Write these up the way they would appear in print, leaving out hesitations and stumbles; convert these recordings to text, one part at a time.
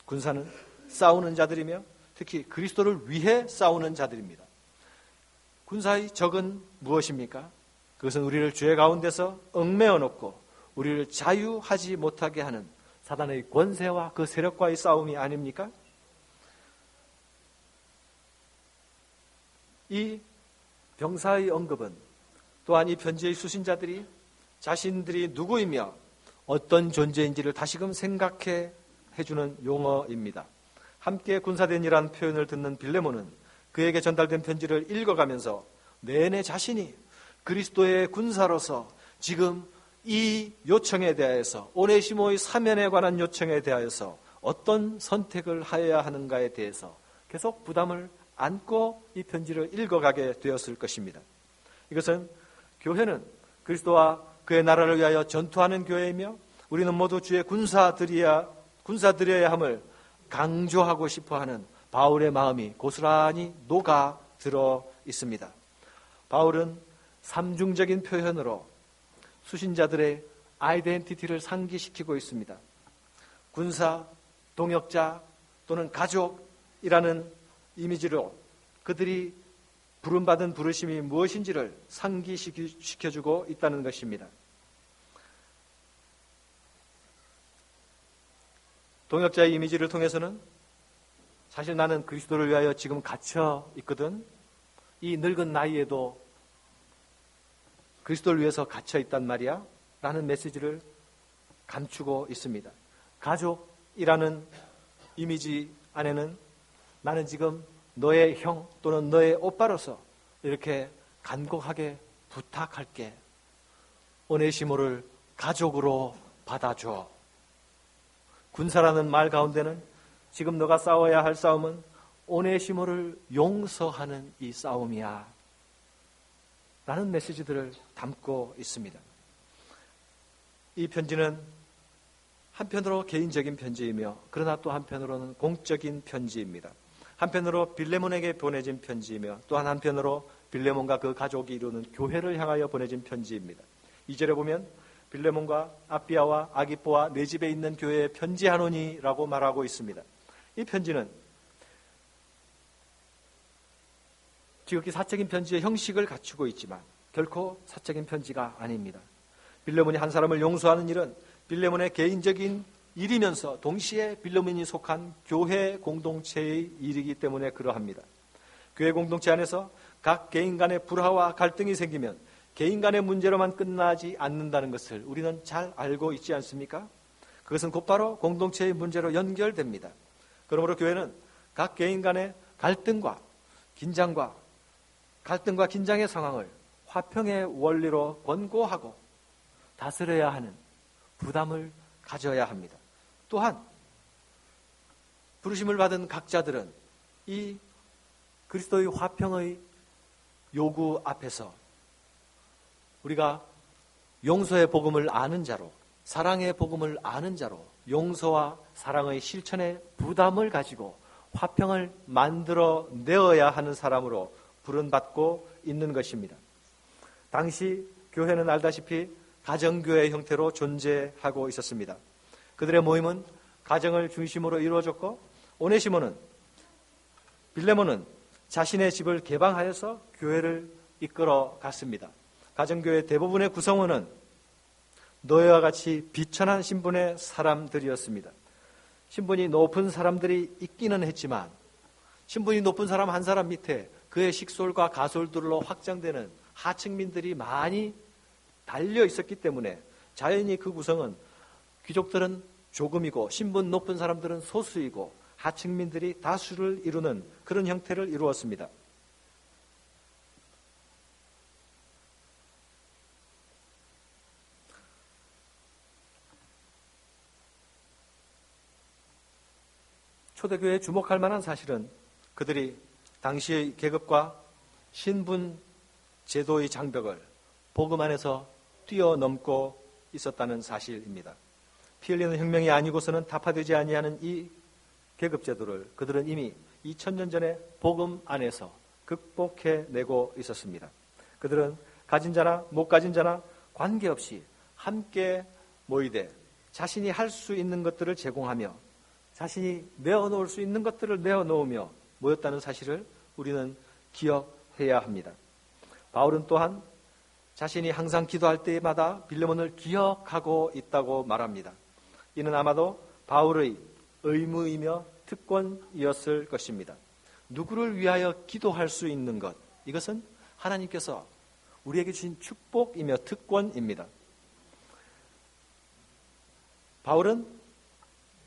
군사는 싸우는 자들이며 특히 그리스도를 위해 싸우는 자들입니다. 군사의 적은 무엇입니까? 그것은 우리를 죄 가운데서 얽매어 놓고 우리를 자유하지 못하게 하는 사단의 권세와 그 세력과의 싸움이 아닙니까? 이 병사의 언급은 또한 이 편지의 수신자들이 자신들이 누구이며 어떤 존재인지를 다시금 생각해 해주는 용어입니다. 함께 군사된이라는 표현을 듣는 빌레몬은 그에게 전달된 편지를 읽어가면서 내내 자신이 그리스도의 군사로서 지금 이 요청에 대하여서 오네시모의 사면에 관한 요청에 대하여서 어떤 선택을 하여야 하는가에 대해서 계속 부담을 안고 이 편지를 읽어가게 되었을 것입니다. 이것은 교회는 그리스도와 그의 나라를 위하여 전투하는 교회이며 우리는 모두 주의 군사들이어야 함을 강조하고 싶어하는 바울의 마음이 고스란히 녹아 들어 있습니다. 바울은 삼중적인 표현으로 수신자들의 아이덴티티를 상기시키고 있습니다. 군사, 동역자 또는 가족이라는 이미지로 그들이 부름받은 부르심이 무엇인지를 상기시켜주고 있다는 것입니다. 동역자의 이미지를 통해서는 사실 나는 그리스도를 위하여 지금 갇혀 있거든. 이 늙은 나이에도 그리스도를 위해서 갇혀 있단 말이야 라는 메시지를 감추고 있습니다. 가족이라는 이미지 안에는 나는 지금 너의 형 또는 너의 오빠로서 이렇게 간곡하게 부탁할게. 오네시모를 가족으로 받아줘. 군사라는 말 가운데는 지금 너가 싸워야 할 싸움은 오네시모를 용서하는 이 싸움이야 라는 메시지들을 담고 있습니다. 이 편지는 한편으로 개인적인 편지이며 그러나 또 한편으로는 공적인 편지입니다. 한편으로 빌레몬에게 보내진 편지이며 또한 한편으로 빌레몬과 그 가족이 이루는 교회를 향하여 보내진 편지입니다. 2절에 보면 빌레몬과 아비아와 아기뽀와 내 집에 있는 교회에 편지하노니라고 말하고 있습니다. 이 편지는 지극히 사적인 편지의 형식을 갖추고 있지만 결코 사적인 편지가 아닙니다. 빌레몬이 한 사람을 용서하는 일은 빌레몬의 개인적인 일이면서 동시에 빌레몬이 속한 교회 공동체의 일이기 때문에 그러합니다. 교회 공동체 안에서 각 개인 간의 불화와 갈등이 생기면 개인 간의 문제로만 끝나지 않는다는 것을 우리는 잘 알고 있지 않습니까? 그것은 곧바로 공동체의 문제로 연결됩니다. 그러므로 교회는 각 개인 간의 갈등과 긴장의 상황을 화평의 원리로 권고하고 다스려야 하는 부담을 가져야 합니다. 또한 부르심을 받은 각자들은 이 그리스도의 화평의 요구 앞에서 우리가 용서의 복음을 아는 자로, 사랑의 복음을 아는 자로 용서와 사랑의 실천의 부담을 가지고 화평을 만들어 내어야 하는 사람으로 부름받고 있는 것입니다. 당시 교회는 알다시피 가정교회 형태로 존재하고 있었습니다. 그들의 모임은 가정을 중심으로 이루어졌고 빌레몬은 자신의 집을 개방하여서 교회를 이끌어 갔습니다. 가정교회 대부분의 구성원은 너희와 같이 비천한 신분의 사람들이었습니다. 신분이 높은 사람들이 있기는 했지만 신분이 높은 사람 한 사람 밑에 그의 식솔과 가솔들로 확장되는 하층민들이 많이 달려 있었기 때문에 자연히 그 구성은 귀족들은 조금이고 신분 높은 사람들은 소수이고 하층민들이 다수를 이루는 그런 형태를 이루었습니다. 초대교회에 주목할 만한 사실은 그들이 당시의 계급과 신분 제도의 장벽을 복음 안에서 뛰어넘고 있었다는 사실입니다. 피 흘리는 혁명이 아니고서는 타파되지 아니하는 이 계급 제도를 그들은 이미 2000년 전에 복음 안에서 극복해내고 있었습니다. 그들은 가진 자나 못 가진 자나 관계없이 함께 모이되 자신이 할 수 있는 것들을 제공하며 자신이 내어놓을 수 있는 것들을 내어놓으며 모였다는 사실을 우리는 기억해야 합니다. 바울은 또한 자신이 항상 기도할 때마다 빌레몬을 기억하고 있다고 말합니다. 이는 아마도 바울의 의무이며 특권이었을 것입니다. 누구를 위하여 기도할 수 있는 것, 이것은 하나님께서 우리에게 주신 축복이며 특권입니다. 바울은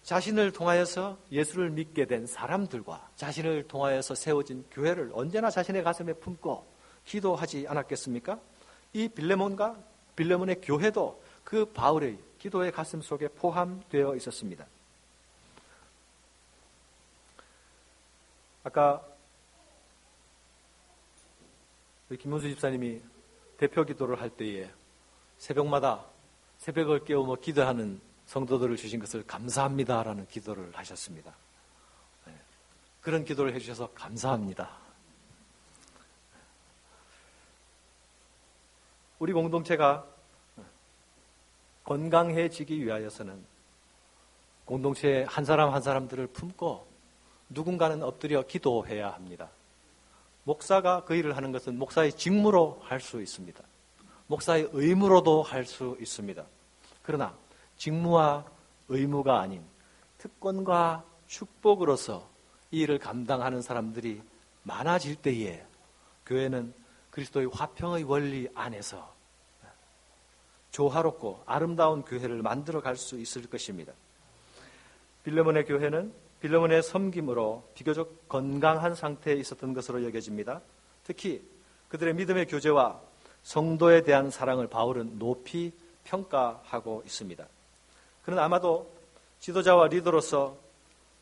자신을 통하여서 예수를 믿게 된 사람들과 자신을 통하여서 세워진 교회를 언제나 자신의 가슴에 품고 기도하지 않았겠습니까? 이 빌레몬의 교회도 그 바울의 기도의 가슴 속에 포함되어 있었습니다. 아까 우리 김문수 집사님이 대표 기도를 할 때에 새벽마다 새벽을 깨우며 기도하는 성도들을 주신 것을 감사합니다라는 기도를 하셨습니다. 그런 기도를 해주셔서 감사합니다. 우리 공동체가 건강해지기 위하여서는 공동체의 한 사람 한 사람들을 품고 누군가는 엎드려 기도해야 합니다. 목사가 그 일을 하는 것은 목사의 직무로 할 수 있습니다. 목사의 의무로도 할 수 있습니다. 그러나 직무와 의무가 아닌 특권과 축복으로서 이 일을 감당하는 사람들이 많아질 때에 교회는 그리스도의 화평의 원리 안에서 조화롭고 아름다운 교회를 만들어 갈 수 있을 것입니다. 빌레몬의 교회는 빌레몬의 섬김으로 비교적 건강한 상태에 있었던 것으로 여겨집니다. 특히 그들의 믿음의 교제와 성도에 대한 사랑을 바울은 높이 평가하고 있습니다. 그는 아마도 지도자와 리더로서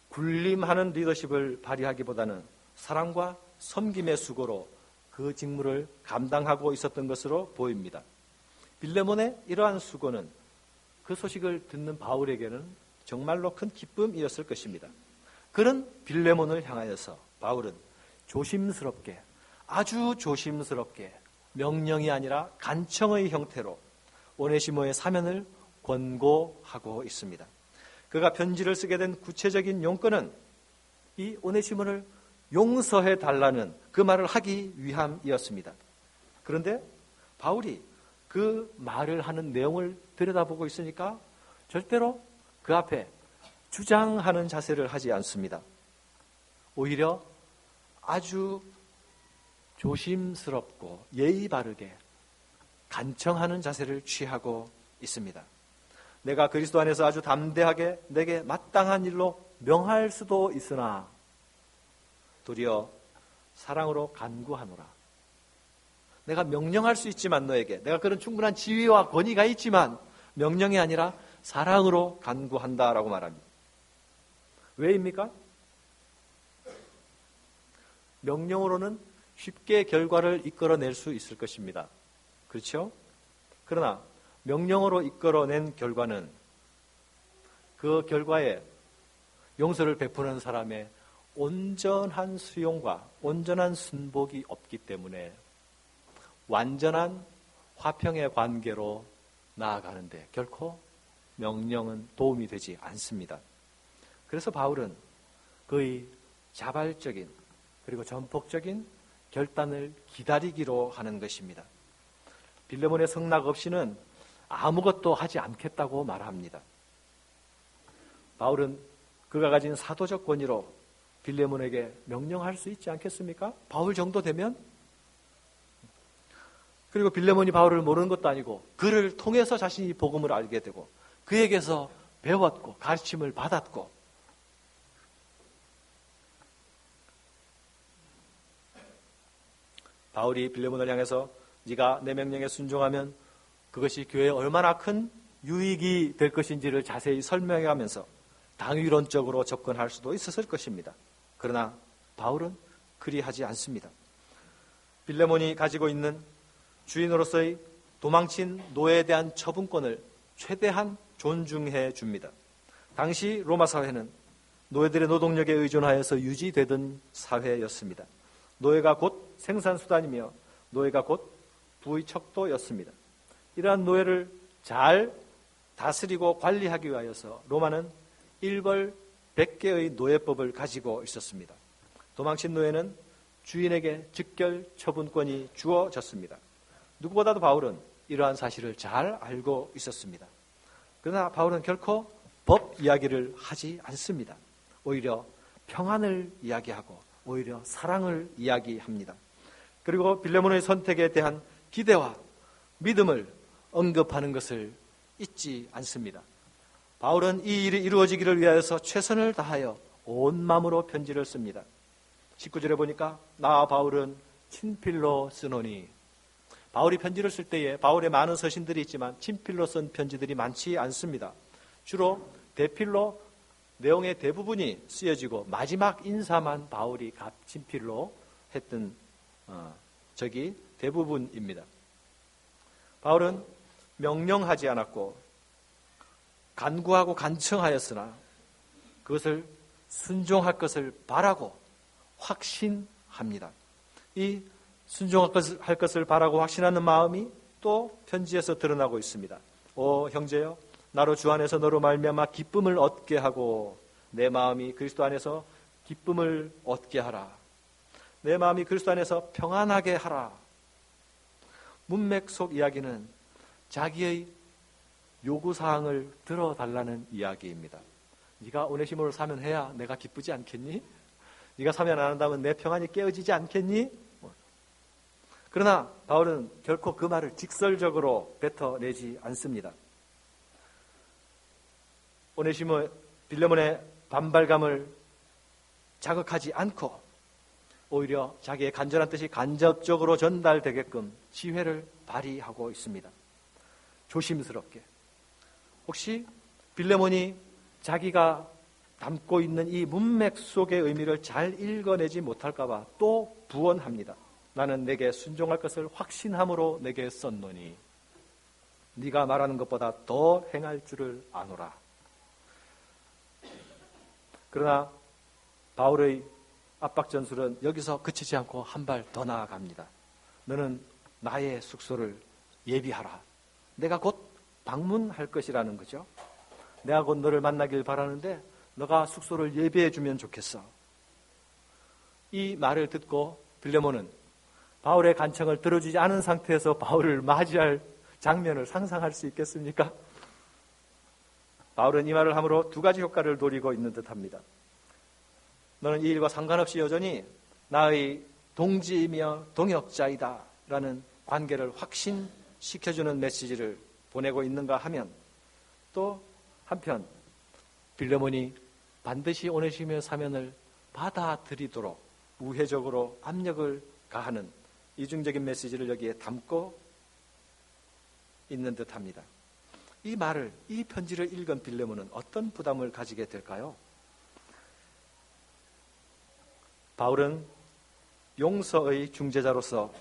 군림하는 리더십을 발휘하기보다는 사랑과 섬김의 수고로 그 직무를 감당하고 있었던 것으로 보입니다. 빌레몬의 이러한 수고는 그 소식을 듣는 바울에게는 정말로 큰 기쁨이었을 것입니다. 그런 빌레몬을 향하여서 바울은 조심스럽게, 아주 조심스럽게 명령이 아니라 간청의 형태로 오네시모의 사면을 권고하고 있습니다. 그가 편지를 쓰게 된 구체적인 용건은 이 오네시모를 용서해 달라는 그 말을 하기 위함이었습니다. 그런데 바울이 그 말을 하는 내용을 들여다보고 있으니까 절대로 그 앞에 주장하는 자세를 하지 않습니다. 오히려 아주 조심스럽고 예의 바르게 간청하는 자세를 취하고 있습니다. 내가 그리스도 안에서 아주 담대하게 내게 마땅한 일로 명할 수도 있으나 도리어 사랑으로 간구하노라. 내가 명령할 수 있지만 너에게 내가 그런 충분한 지위와 권위가 있지만 명령이 아니라 사랑으로 간구한다라고 말합니다. 왜입니까? 명령으로는 쉽게 결과를 이끌어낼 수 있을 것입니다. 그렇죠? 그러나 명령으로 이끌어낸 결과는 그 결과에 용서를 베푸는 사람의 온전한 수용과 온전한 순복이 없기 때문에 완전한 화평의 관계로 나아가는데 결코 명령은 도움이 되지 않습니다. 그래서 바울은 그의 자발적인 그리고 전폭적인 결단을 기다리기로 하는 것입니다. 빌레몬의 성낙 없이는 아무것도 하지 않겠다고 말합니다. 바울은 그가 가진 사도적 권위로 빌레몬에게 명령할 수 있지 않겠습니까? 바울 정도 되면? 그리고 빌레몬이 바울을 모르는 것도 아니고 그를 통해서 자신이 복음을 알게 되고 그에게서 배웠고 가르침을 받았고 바울이 빌레몬을 향해서 네가 내 명령에 순종하면 그것이 교회에 얼마나 큰 유익이 될 것인지를 자세히 설명해가면서 당위론적으로 접근할 수도 있었을 것입니다. 그러나 바울은 그리하지 않습니다. 빌레몬이 가지고 있는 주인으로서의 도망친 노예에 대한 처분권을 최대한 존중해 줍니다. 당시 로마 사회는 노예들의 노동력에 의존하여서 유지되던 사회였습니다. 노예가 곧 생산수단이며 노예가 곧 부의 척도였습니다. 이러한 노예를 잘 다스리고 관리하기 위하여서 로마는 일벌 100개의 노예법을 가지고 있었습니다. 도망친 노예는 주인에게 즉결 처분권이 주어졌습니다. 누구보다도 바울은 이러한 사실을 잘 알고 있었습니다. 그러나 바울은 결코 법 이야기를 하지 않습니다. 오히려 평안을 이야기하고 오히려 사랑을 이야기합니다. 그리고 빌레몬의 선택에 대한 기대와 믿음을 언급하는 것을 잊지 않습니다. 바울은 이 일이 이루어지기를 위하여서 최선을 다하여 온 마음으로 편지를 씁니다. 19절에 보니까 나 바울은 친필로 쓰노니, 바울이 편지를 쓸 때에 바울의 많은 서신들이 있지만 친필로 쓴 편지들이 많지 않습니다. 주로 대필로 내용의 대부분이 쓰여지고 마지막 인사만 바울이 친필로 했던 적이 대부분입니다. 바울은 명령하지 않았고 간구하고 간청하였으나 그것을 순종할 것을 바라고 확신합니다. 이 순종할 것을 바라고 확신하는 마음이 또 편지에서 드러나고 있습니다. 오 형제여, 나로 주 안에서 너로 말미암아 기쁨을 얻게 하고 내 마음이 그리스도 안에서 기쁨을 얻게 하라. 내 마음이 그리스도 안에서 평안하게 하라. 문맥 속 이야기는 자기의 요구사항을 들어달라는 이야기입니다. 네가 오네시모를 사면해야 내가 기쁘지 않겠니? 네가 사면 안 한다면 내 평안이 깨어지지 않겠니? 그러나 바울은 결코 그 말을 직설적으로 뱉어내지 않습니다. 오네시모 빌레몬의 반발감을 자극하지 않고 오히려 자기의 간절한 뜻이 간접적으로 전달되게끔 지혜를 발휘하고 있습니다. 조심스럽게. 혹시 빌레몬이 자기가 담고 있는 이 문맥 속의 의미를 잘 읽어내지 못할까 봐 또 부언합니다. 나는 내게 순종할 것을 확신함으로 내게 썼노니 네가 말하는 것보다 더 행할 줄을 아노라. 그러나 바울의 압박 전술은 여기서 그치지 않고 한 발 더 나아갑니다. 너는 나의 숙소를 예비하라. 내가 곧 방문할 것이라는 거죠. 내가 곧 너를 만나길 바라는데 너가 숙소를 예비해 주면 좋겠어. 이 말을 듣고 빌레몬은 바울의 간청을 들어주지 않은 상태에서 바울을 맞이할 장면을 상상할 수 있겠습니까? 바울은 이 말을 함으로 두 가지 효과를 노리고 있는 듯합니다. 너는 이 일과 상관없이 여전히 나의 동지이며 동역자이다 라는 관계를 확신시켜주는 메시지를 보내고 있는가 하면, 또 한편 빌레몬이 반드시 오네시모의 사면을 받아들이도록 우회적으로 압력을 가하는 이중적인 메시지를 여기에 담고 있는 듯합니다. 이 말을, 이 편지를 읽은 빌레몬은 어떤 부담을 가지게 될까요? 바울은 용서의 중재자로서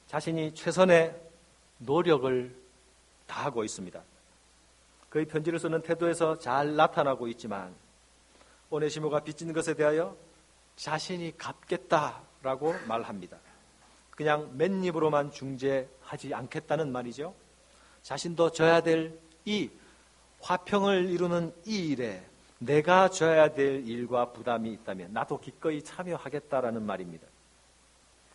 자신이 최선의 노력을 다하고 있습니다. 그의 편지를 쓰는 태도에서 잘 나타나고 있지만 오네시모가 빚진 것에 대하여 자신이 갚겠다라고 말합니다. 그냥 맨입으로만 중재하지 않겠다는 말이죠. 자신도 져야 될 이 화평을 이루는 이 일에 내가 져야 될 일과 부담이 있다면 나도 기꺼이 참여하겠다라는 말입니다.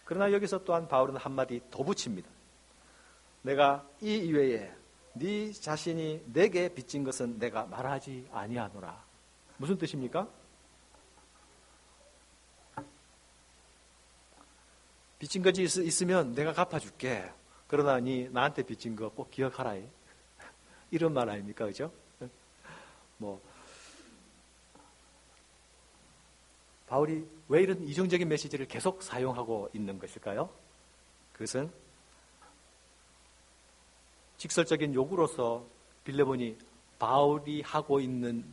그러나 여기서 또한 바울은 한마디 더 붙입니다. 내가 이 이외에 네 자신이 내게 빚진 것은 내가 말하지 아니하노라. 무슨 뜻입니까? 빚진 것이 있으면 내가 갚아줄게. 그러나 네 나한테 빚진 거 꼭 기억하라. 이런 말 아닙니까? 그죠? 바울이 왜 이런 이중적인 메시지를 계속 사용하고 있는 것일까요? 그것은 직설적인 요구로서 빌레몬이 바울이 하고 있는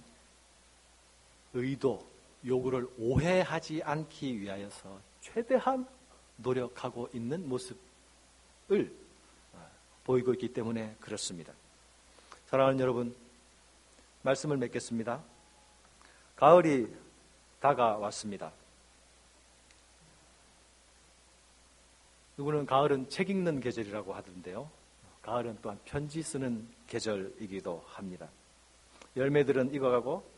의도, 요구를 오해하지 않기 위하여서 최대한 노력하고 있는 모습을 보이고 있기 때문에 그렇습니다. 사랑하는 여러분, 말씀을 맺겠습니다. 가을이 다가왔습니다. 누구는 가을은 책 읽는 계절이라고 하던데요. 가을은 또한 편지 쓰는 계절이기도 합니다. 열매들은 익어가고